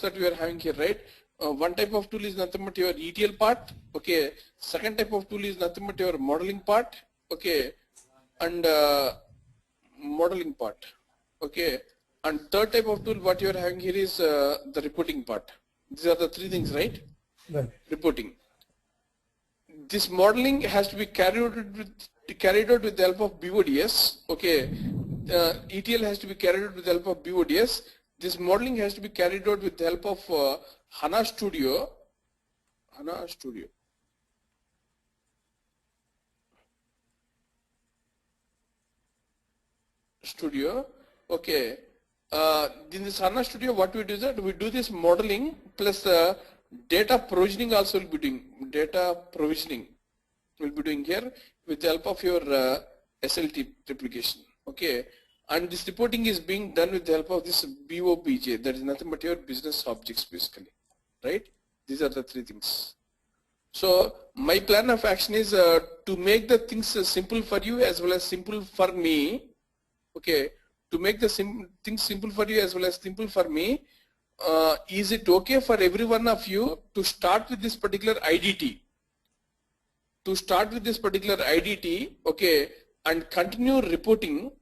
that we are having here, right? One type of tool is nothing but your ETL part, okay. Second type of tool is nothing but your modeling part, okay, and modeling part, okay. And third type of tool what you are having here is the reporting part. These are the three things, right? Right. Reporting. This modeling has to be carried out with the help of BODS, okay. ETL has to be carried out with the help of BODS. This modeling has to be carried out with the help of HANA Studio. HANA Studio. Okay. In this HANA Studio, what we do is that we do this modeling plus data provisioning also will be doing. Data provisioning will be doing here with the help of your SLT replication. Okay. And this reporting is being done with the help of this BOBJ. That is nothing but your business objects basically, right? These are the three things. So my plan of action is to make the things simple for you as well as simple for me. Okay, to make the things simple for you as well as simple for me. Is it okay for every one of you to start with this particular IDT? To start with this particular IDT, okay, and continue reporting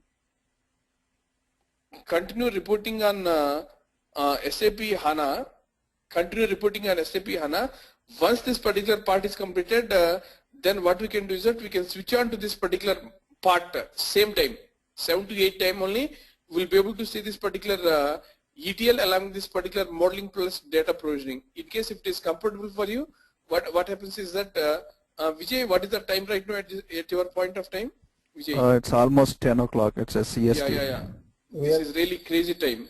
on SAP HANA, continue reporting on SAP HANA. Once this particular part is completed, then what we can do is that we can switch on to this particular part same time, 7 to 8 time only. We'll be able to see this particular ETL along with this particular modeling plus data provisioning. In case if it is comfortable for you, what happens is that Vijay, what is the time right now at your point of time? Vijay? It's almost 10 o'clock. It's a CST. Yeah. This is really crazy time.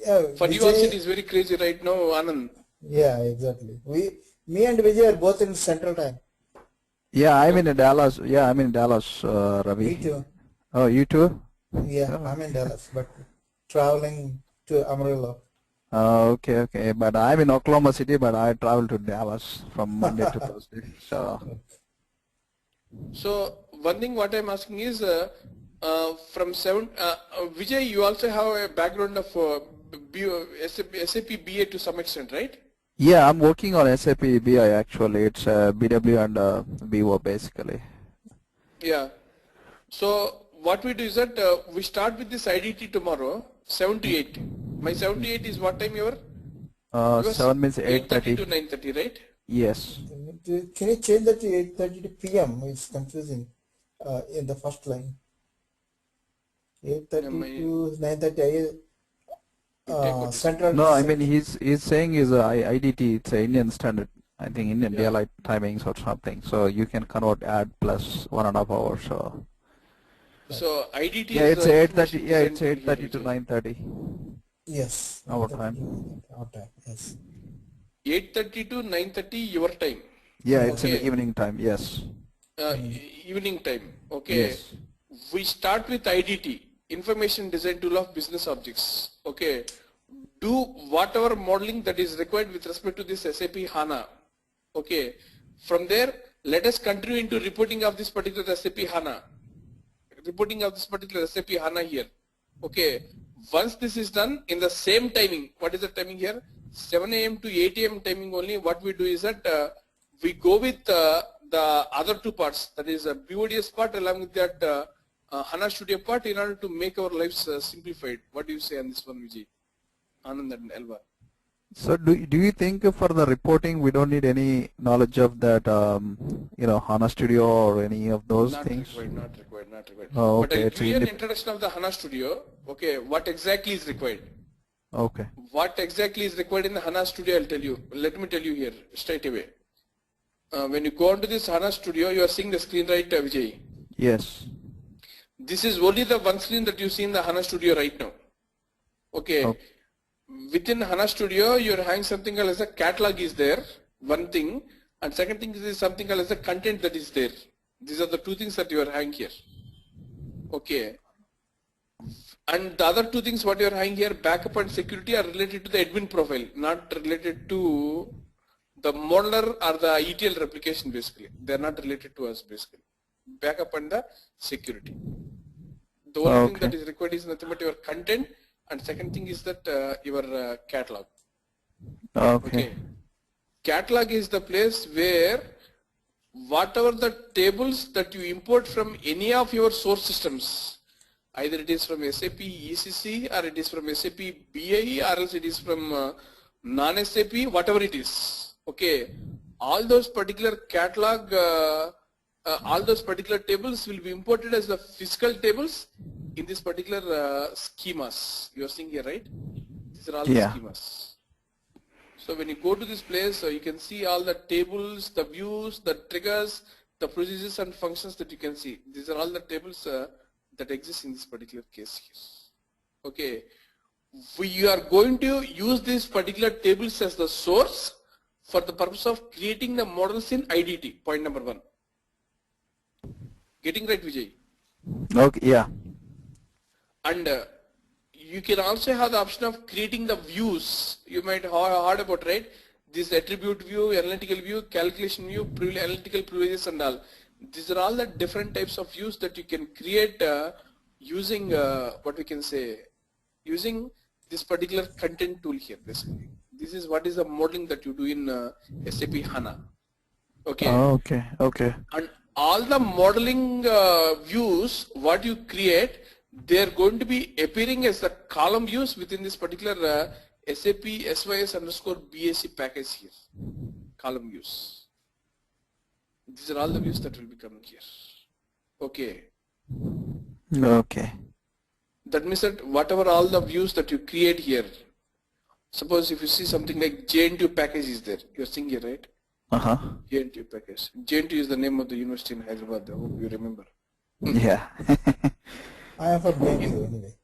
Yeah, for Vijay, you also it is very crazy right now, Anand. Yeah, exactly. Me and Vijay are both in Central Time. Yeah, I'm in Dallas. Yeah, I'm in Dallas, Ravi. Me too. Oh, you too? Yeah, I'm in Dallas, but traveling to Amarillo. Okay. But I'm in Oklahoma City, but I travel to Dallas from Monday to Thursday. So one thing what I'm asking is from Vijay, you also have a background of SAP BA to some extent, right? Yeah, I'm working on SAP BI actually. It's BW and BO basically. Yeah. So what we do is that we start with this IDT tomorrow, 7 to 8. My 7 to 8 is what time your? 7 means 8:30 to 9:30, right? Yes. Can you change that to 8:30 to PM? It's confusing in the first line. 8:30 to 9:30. Central. No, I mean he's saying is IDT. It's a Indian standard. I think Indian daylight timings or something. So you can convert add plus 1.5 hours. So IDT yeah, is it's 8:30. Yeah, it's 8:30 to 9:30. Yes. Our time. Our time. Yes. 8:30 to 9:30 your time. Yeah, it's in the evening time. Yes. Evening time. Okay. Yes. We start with IDT, Information Design Tool of Business Objects. Okay. Do whatever modeling that is required with respect to this SAP HANA. Okay. From there, let us continue into reporting of this particular SAP HANA. Reporting of this particular SAP HANA here. Okay. Once this is done in the same timing, what is the timing here? 7 AM to 8 AM timing only. What we do is that we go with the other two parts, that is BODS part along with that HANA Studio part in order to make our lives simplified. What do you say on this one, Vijay? Anand and Elva. So do you think for the reporting we don't need any knowledge of that HANA Studio or any of those things? Not required. Oh, but okay. I'll give you an introduction of the HANA Studio. Okay, what exactly is required? Okay. What exactly is required in the HANA Studio, I'll tell you. Let me tell you here straight away. When you go onto this HANA Studio, you are seeing the screen, right, Vijay? Yes. This is only the one screen that you see in the HANA Studio right now. Okay. Within HANA Studio, you're having something called as a catalog is there, one thing, and second thing is something called as the content that is there. These are the two things that you are having here. Okay. And the other two things what you are having here, backup and security, are related to the admin profile, not related to the modeler or the ETL replication basically. They are not related to us basically. Backup and the security. The only thing that is required is nothing but your content, and second thing is that your catalog. Okay. Catalog is the place where whatever the tables that you import from any of your source systems, either it is from SAP ECC or it is from SAP BAE or else it is from non-SAP, whatever it is. Okay, all those particular catalog, all those particular tables will be imported as the physical tables in this particular schemas. You are seeing here, right? These are all Yeah. the schemas. So when you go to this place, you can see all the tables, the views, the triggers, the procedures and functions that you can see. These are all the tables that exist in this particular case here. Okay, we are going to use these particular tables as the source for the purpose of creating the models in IDT, point number 1. Getting right, Vijay? Okay. Yeah. And you can also have the option of creating the views. You might have heard about, right? This attribute view, analytical view, calculation view, analytical privileges and all. These are all the different types of views that you can create using what we can say, using this particular content tool here basically. This is what is the modeling that you do in SAP HANA. Okay. Okay. Okay. And all the modeling views, what you create, they are going to be appearing as the column views within this particular SAP SYS underscore BAC package here. Column views. These are all the views that will be coming here. Okay. Okay. That means that whatever all the views that you create here, suppose if you see something like JNTU package is there, you're seeing here, right? Uh-huh. JNTU package. JNTU is the name of the university in Hyderabad. I hope you remember. Yeah. I have a brain view anyway.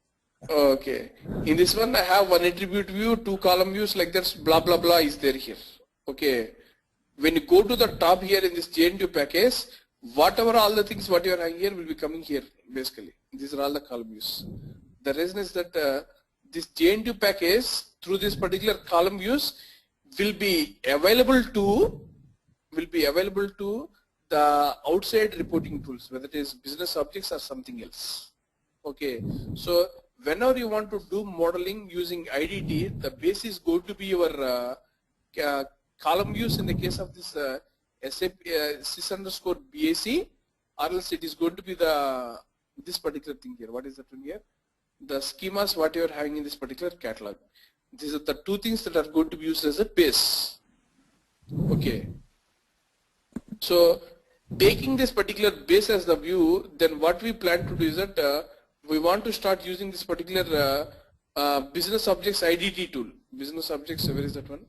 Okay. In this one, I have one attribute view, 2 column views like that, blah, blah, blah is there here. Okay. When you go to the top here in this JNTU package, whatever all the things what you are having here will be coming here basically. These are all the column views. The reason is that this JNTU package through this particular column views will be available to the outside reporting tools, whether it is business objects or something else. Okay, so whenever you want to do modeling using IDT, the base is going to be your column views in the case of this SAP sys underscore BAC, or else it is going to be this particular thing here. What is that one here? The schemas what you are having in this particular catalog. These are the 2 things that are going to be used as a base. Okay. So taking this particular base as the view, then what we plan to do is that we want to start using this particular business objects IDT tool. Business objects, where is that one?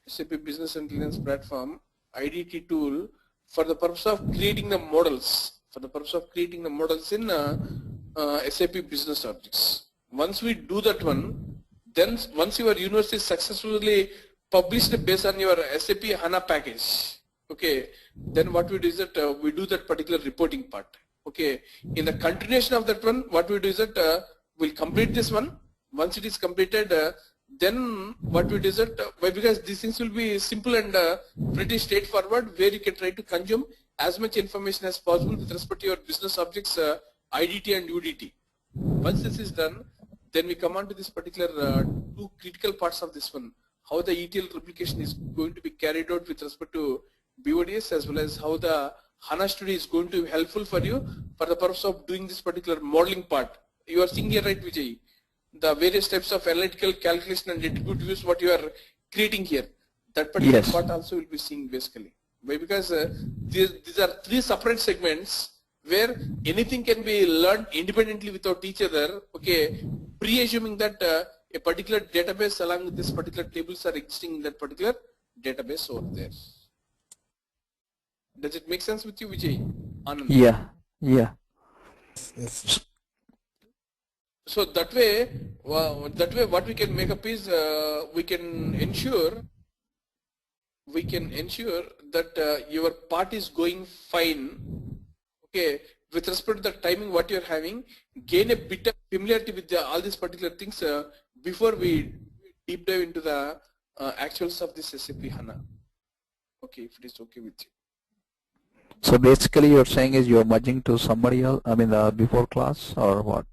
SAP Business Intelligence Platform IDT tool for the purpose of creating the models. For the purpose of creating the models in SAP Business Objects. Once we do that one, then once your university successfully published based on your SAP HANA package, okay, then what we do is that we do that particular reporting part. Okay, in the continuation of that one, what we do is that we'll complete this one. Once it is completed, then what we do is that because these things will be simple and pretty straightforward, where you can try to consume as much information as possible with respect to your business objects IDT and UDT. Once this is done, then we come on to this particular 2 critical parts of this one. How the ETL replication is going to be carried out with respect to BODS, as well as how the HANA Studio is going to be helpful for you for the purpose of doing this particular modeling part. You are seeing here, right, Vijay? The various types of analytical calculation and attribute views what you are creating here. That particular Yes. part also will be seeing basically. Why? Because these are 3 separate segments where anything can be learned independently without each other. Okay, pre-assuming that a particular database along with this particular tables are existing in that particular database over there. Does it make sense with you, Vijay? Anand? Yeah. Yeah. Yes. So that way what we can make up is we can ensure that your part is going fine. Okay, with respect to the timing what you're having, gain a bit of familiarity with all these particular things before we deep dive into the actuals of this SAP HANA. Okay, if it is okay with you. So basically you're saying is you're merging to somebody else, I mean before class or what?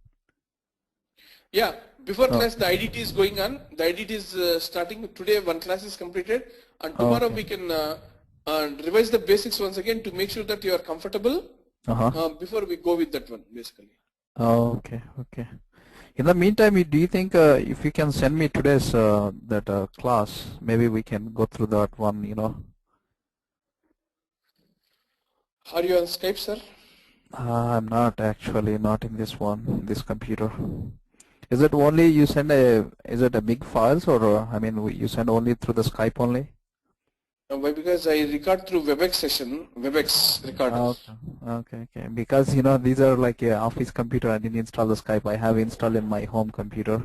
Yeah, before class the IDT is going on. The IDT is starting today. One class is completed, and tomorrow we can revise the basics once again to make sure that you are comfortable before we go with that one basically. Okay. In the meantime, do you think if you can send me today's that class, maybe we can go through that one, you know? Are you on Skype, sir? I'm not actually, not in this computer. Is it only you send is it a big files, or I mean you send only through the Skype only? Why? Because I record through WebEx session, WebEx recorder. Okay. Because you know these are like office computer. I didn't install the Skype. I have installed in my home computer.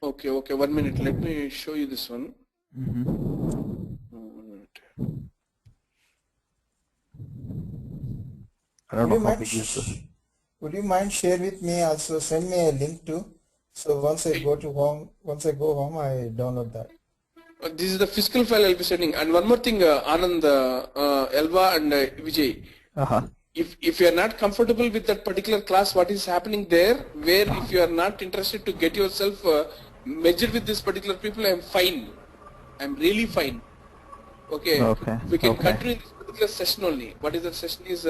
Okay. 1 minute. Let me show you this one. I don't know how big is this. Would you mind share with me also? Send me a link too. So once I go home, I download that. This is the physical file I'll be sending. And one more thing, Anand, Elva, and Vijay. If you are not comfortable with that particular class, what is happening there, where if you are not interested to get yourself measured with this particular people, I'm fine. I'm really fine. Okay. We can continue this particular session only. What is the session is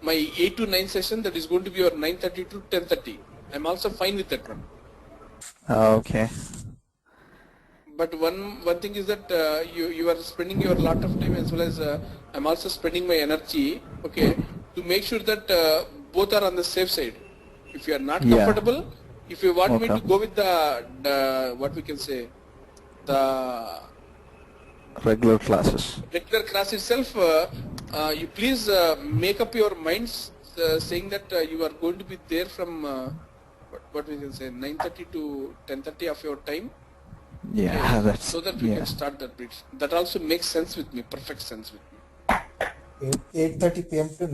my 8 to 9 session, that is going to be your 9:30 to 10:30. I'm also fine with that one. Okay. But one thing is that you are spending your lot of time, as well as I'm also spending my energy, okay, to make sure that both are on the safe side. If you are not comfortable, if you want me to go with the what we can say, the regular classes. Regular class itself, you please make up your minds saying that you are going to be there from what we can say 9:30 to 10:30 of your time. Yeah, that's so that we can start that bridge. That also makes sense with me, perfect sense with me. 8:30 p.m. to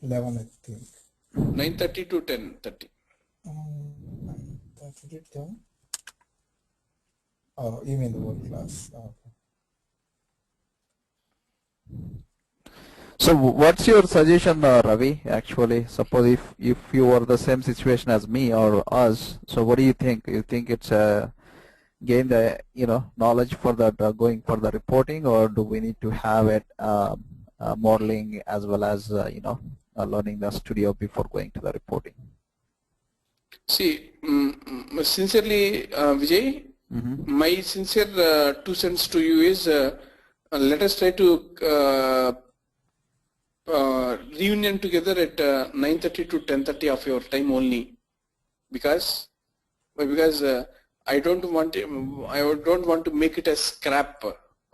11, I think. 9:30 to 10:30. 9:30 to 10. Oh, you mean the whole class? Oh, okay. So what's your suggestion, Ravi? Actually, suppose if you were the same situation as me or us, so what do you think? You think it's gain the knowledge for the going for the reporting, or do we need to have it modeling as well as learning the studio before going to the reporting? See, sincerely, Vijay, my sincere 2 cents to you is let us try to reunion together at 9:30 to 10:30 of your time only, because I don't want to make it a scrap.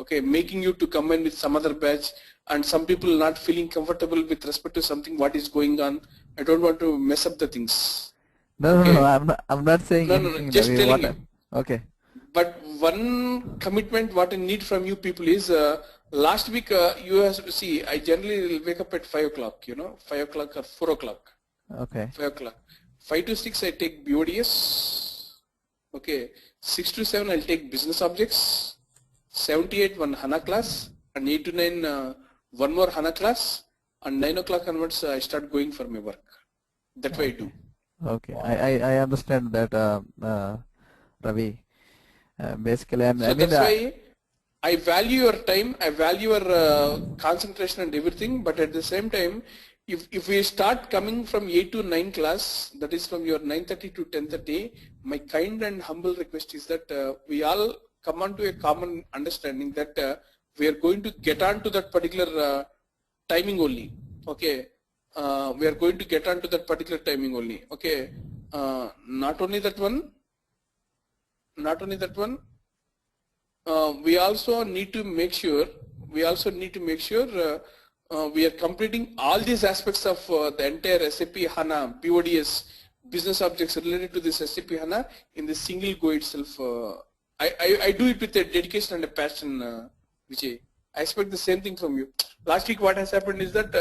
Okay, making you to come in with some other batch and some people not feeling comfortable with respect to something what is going on. I don't want to mess up the things. No, I'm not saying anything. Just telling you. Okay. But one commitment what I need from you people is last week you have to see, I generally wake up at 5 o'clock, 5 o'clock or 4 o'clock. Okay. 5 o'clock. 5 to 6 I take BODS. Okay. 6 to 7 I'll take business objects. 7 to 8 one HANA class, and 8 to 9 one more HANA class, and 9 o'clock onwards I start going for my work. That way I do. Okay. I understand that, Ravi. Basically, so that's why I value your time, I value your concentration and everything, but at the same time, if we start coming from 8 to 9 class, that is from your 9:30 to 10:30, my kind and humble request is that we all come on to a common understanding that we are going to get on to that particular timing only. Okay, we are going to get on to that particular timing only. Okay, not only that one. We also need to make sure we are completing all these aspects of the entire SAP HANA BODS business objects related to this SAP HANA in the single go itself. I do it with a dedication and a passion, Vijay. I expect the same thing from you. Last week what has happened is that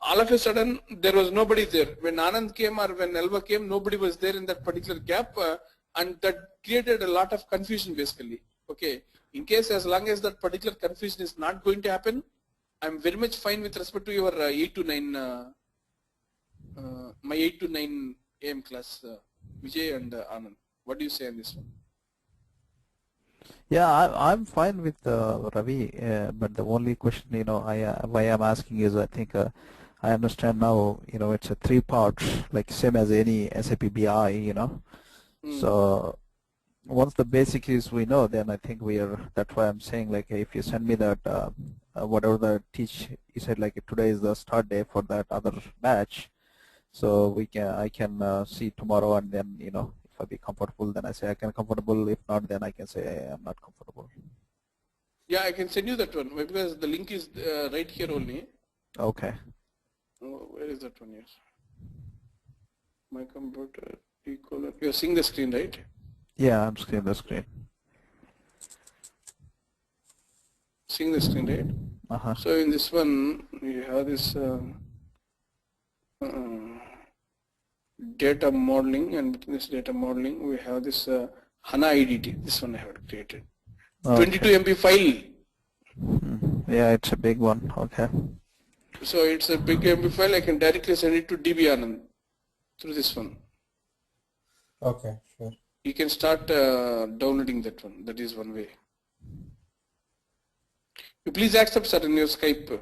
all of a sudden there was nobody there. When Anand came or when Elva came, nobody was there in that particular gap, and that created a lot of confusion basically. Okay, in case as long as that particular confusion is not going to happen, I'm very much fine with respect to your 8 to 9, my 8 to 9 AM class, Vijay and Anand. What do you say on this one? Yeah, I'm fine with Ravi, but the only question, why I'm asking is I think I understand now, it's a three parts, like same as any SAP BI. So once the basic is we know, then I think that's why I'm saying, like, if you send me that, whatever the you said, like today is the start day for that other batch, so I can see tomorrow, and then, if I be comfortable, then I say I can comfortable. If not, then I can say I'm not comfortable. Yeah, I can send you that one because the link is right here only. Okay. Oh, where is that one? Yes. My computer. You're seeing the screen, right? Yeah, I'm seeing the screen. Seeing the screen, right? Uh-huh. So in this one, we have this data modeling, and within this data modeling, we have this HANA IDT. This one I have created. Okay. 22 MB file. Yeah, it's a big one. Okay. So it's a big MB file. I can directly send it to DB Anand through this one. Okay, sure. You can start downloading that one. That is one way. You please accept, sir, in your Skype.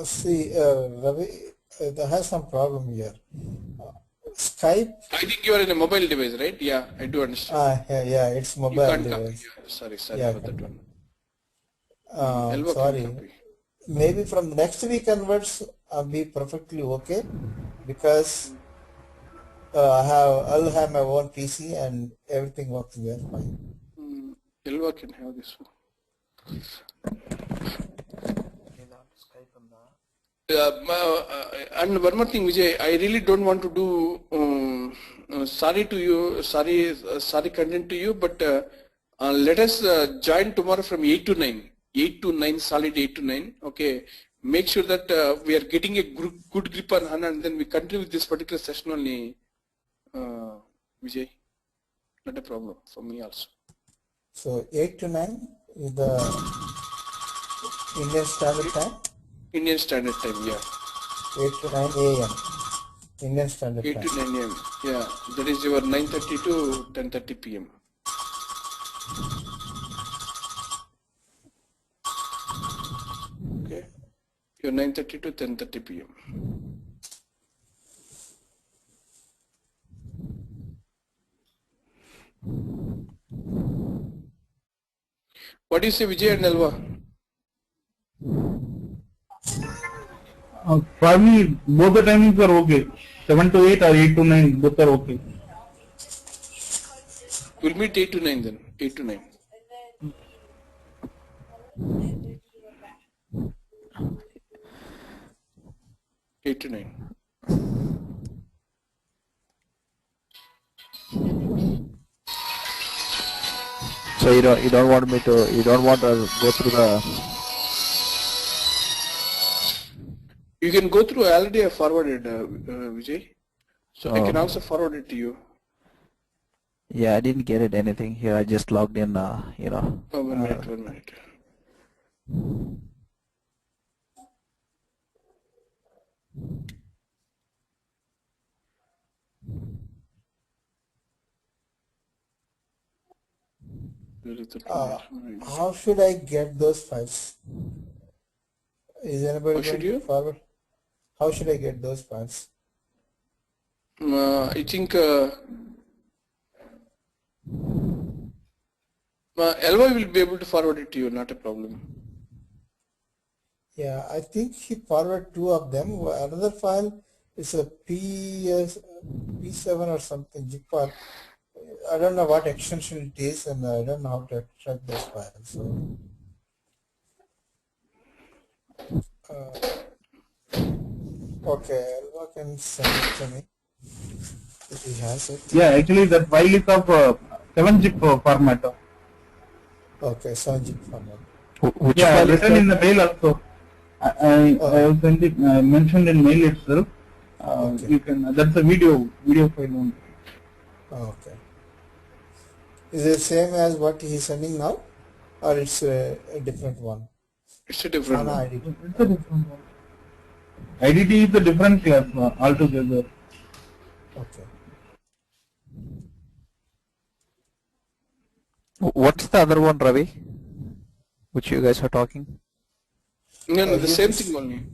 See, Ravi, there has some problem here. Skype. I think you are in a mobile device, right? Yeah, I do understand. Yeah, it's You mobile can't copy. device. Yeah, sorry Yeah, for that one. Elva can sorry. copy. Maybe from next week onwards, I'll be perfectly okay because I'll have my own PC and everything works there fine. Elva can have this one. And one more thing, Vijay, I really don't want to do sorry content to you, but let us join tomorrow from 8 to 9. 8 to 9, solid 8 to 9. Okay. Make sure that we are getting a good grip on HANA, and then we continue with this particular session only, Vijay. Not a problem for me also. So 8 to 9 is the Indian Standard Time? Indian Standard Time, yeah. 8 to 9 a.m. Indian Standard 8 Time. to 9 a.m. Yeah, that is your 9:30 to 10:30 p.m. Okay, your 9:30 to 10:30 p.m. What do you say, Vijay and Elva? For me, both the timings are okay. 7 to 8 or 8 to 9, both are okay. We'll meet 8 to 9 then. 8 to 9. Eight to 9. So you don't want to go through the. You can go through. Already I forwarded, Vijay. So I can also forward it to you. Yeah, I didn't get it anything here. I just logged in. Oh, one minute. How should I get those files? Is anybody How should going to you? forward? How should I get those files? I think Elva will be able to forward it to you, not a problem. Yeah, I think he forwarded two of them. Another file is a P7 or something, zip file. I don't know what extension it is, and I don't know how to extract those files. So, okay, Elva can send it to me if he has it. Yeah, actually that file is of 7-zip format. Okay, 7-zip format. Which yeah, file is written that? in the mail also. I have sent it, mentioned in mail itself. Okay. You can. That's a video file only. Okay. Is it same as what he is sending now, or it's a different one? It's a different HANA one. ID. It's a different one. IDT is a different class altogether. Okay. What's the other one, Ravi? Which you guys are talking? No, the use same this- thing only.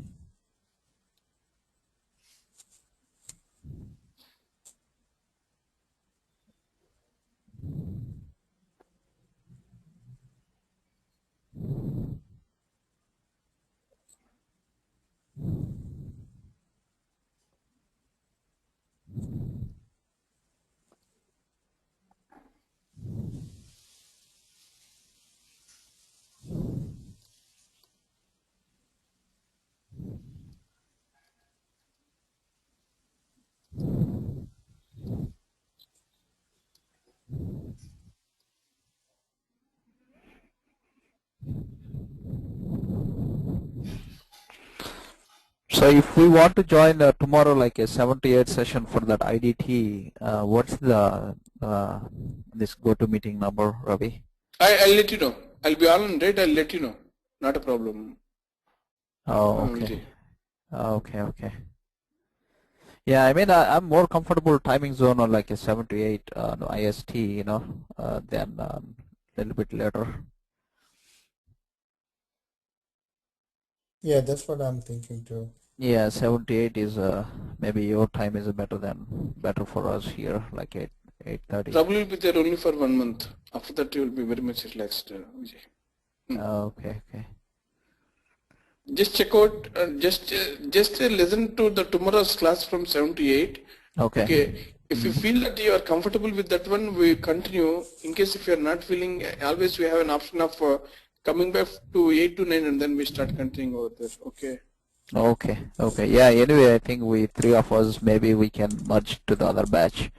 So if we want to join tomorrow like a 7 to 8 session for that IDT, what's the this GoToMeeting number, Ravi? I'll let you know. I'll be on, right? I'll let you know. Not a problem. Oh, okay. Vijay. Okay. Yeah, I mean, I'm more comfortable timing zone on like a 7 to 8 no, IST, than a little bit later. Yeah, that's what I'm thinking too. Yeah, 7 to 8 is maybe your time is better for us here, like 8:30. Trouble will be there only for 1 month. After that, you will be very much relaxed, Vijay. Okay. Just check out, just listen to the tomorrow's class from 7 to 8. Okay. If you feel that you are comfortable with that one, we continue. In case if you are not feeling, always we have an option of coming back to 8 to 9 and then we start continuing over there. Okay. Okay. Yeah, anyway, I think we three of us, maybe we can merge to the other batch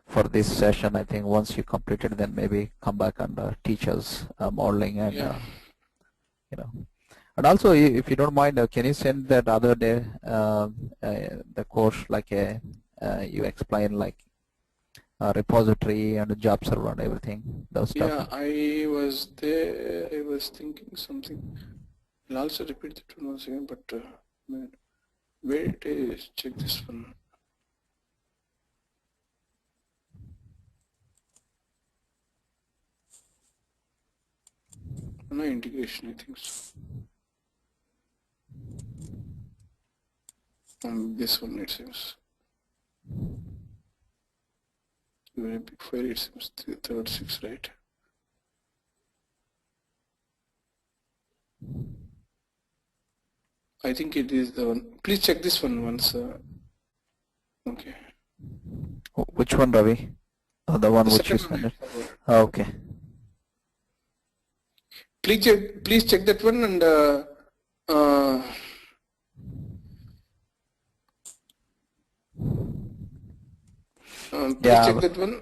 for this session. I think once you complete it, then maybe come back and teach us modeling and, Yeah. And also, if you don't mind, can you send that other day the course like you explain like repository and a job server and everything, those stuff? Yeah, I was there. I was thinking something. I'll also repeat that one once again, but man, where it is? Check this one. No integration, I think so. This one it seems. Very big file, it seems 36, right? I think it is the one. Please check this one once. Okay. Which one, Ravi? Oh, the one The which you second sent one. it. Okay. Please check that one and please Yeah, check that one.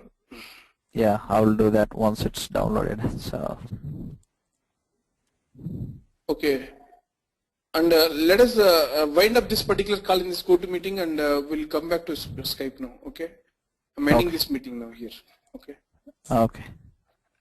Yeah, I will do that once it's downloaded. So. Okay. And let us wind up this particular call in this GoToMeeting and we'll come back to Skype now. Okay. I'm ending this meeting now here. Okay. Okay.